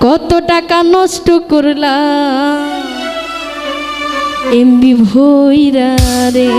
কত টাকা নষ্ট করলাম এমবি ভইরা রে।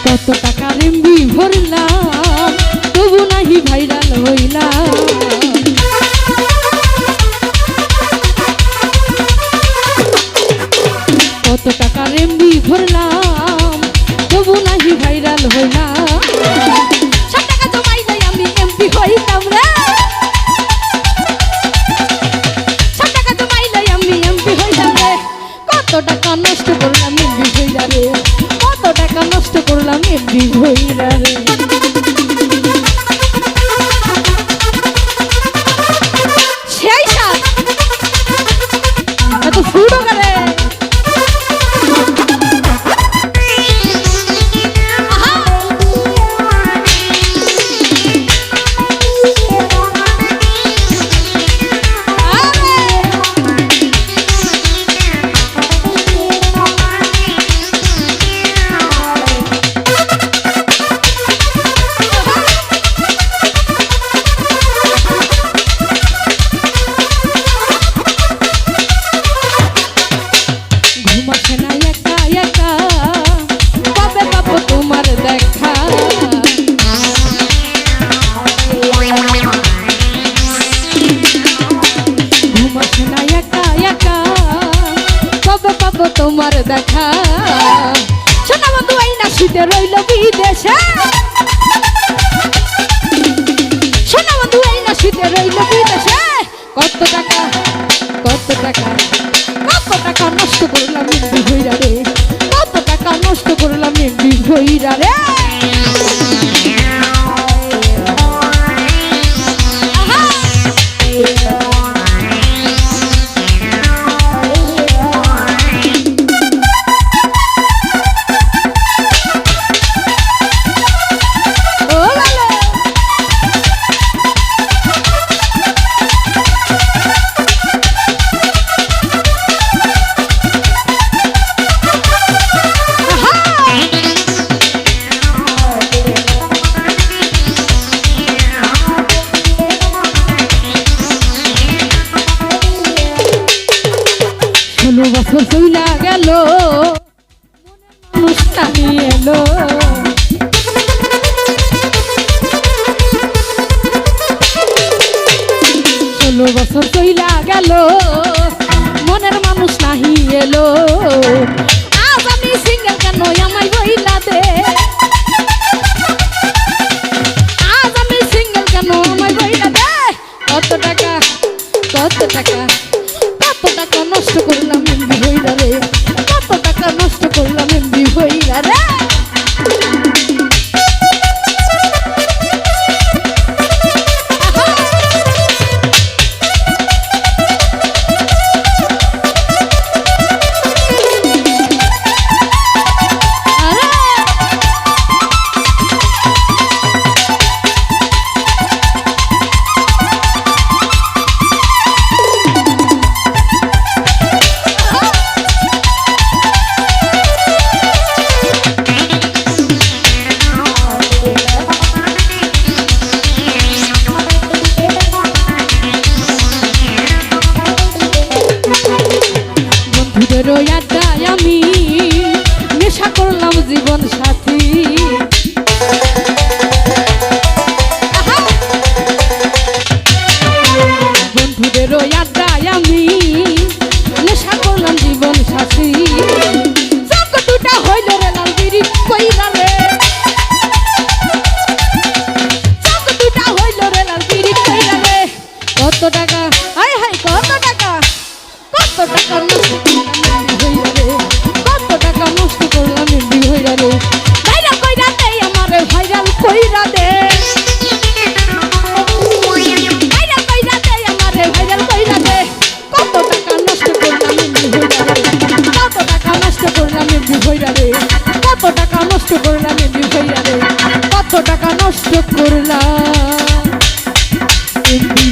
কত টাকা এমবি ভরলাম তবু নাহি ভাইরাল হইলাম। কত টাকা এমবি ভরলাম তবু নাহি ভাইরাল হইলাম। 7 টাকা জমাইলে আমি এমপি হইতাম রে। 7 টাকা জমাইলে আমি এমপি হইতাম রে। কত টাকা নষ্ট করলাম এমপি হইলা রে। কত টাকা নষ্ট করলাম এমপি হইলা রে। সেই সাথ এত ফুটো করে তোমার দেখা। শোনা বন্ধু আইনা শীতে রইল বিদেশে। শোনা বন্ধু আইনা শীতে রইল বিদেশে। কত টাকা কত টাকা কত টাকা নষ্ট করলাম এমবি ভইরা রে। কত টাকা নষ্ট করলাম এমবি ভইরা রে। বছর চইলা গেল অনুষ্ঠানি এলো। 16 বছর চইলা গেল মনের মানুষ নাহি এলো। আজ আমি সিঙ্গেল কেন আমায় বইলা দে। আজ আমি সিঙ্গেল কেন আমায় বইলা দে। কত টাকা কত টাকা কত টাকা নষ্ট করলাম এমবি ভইরা রে। কত টাকা নষ্ট করলাম এমবি ভইরা রে। বন্ধুদেরও আড্ডায় আমি নেশা করলাম জীবন সাথী চোখ দুটা হইল রে লাল বিড়ি কইরা রে চোখ দুটা হইল রে লাল বিড়ি কইরা রে কত টাকা হায় হায় কত টাকা নষ্ট করলাম এমবি হইরা রে ভাইরাল কইরা দে আমারে ভাইরাল কইরা দে ভাইরাল কইরা দে আমারে ভাইরাল কইরা দে কত টাকা নষ্ট করলাম এমবি হইরা রে কত টাকা নষ্ট করলাম এমবি হইরা রে কত টাকা নষ্ট করলাম এমবি হইরা রে কত টাকা নষ্ট করলাম এমবি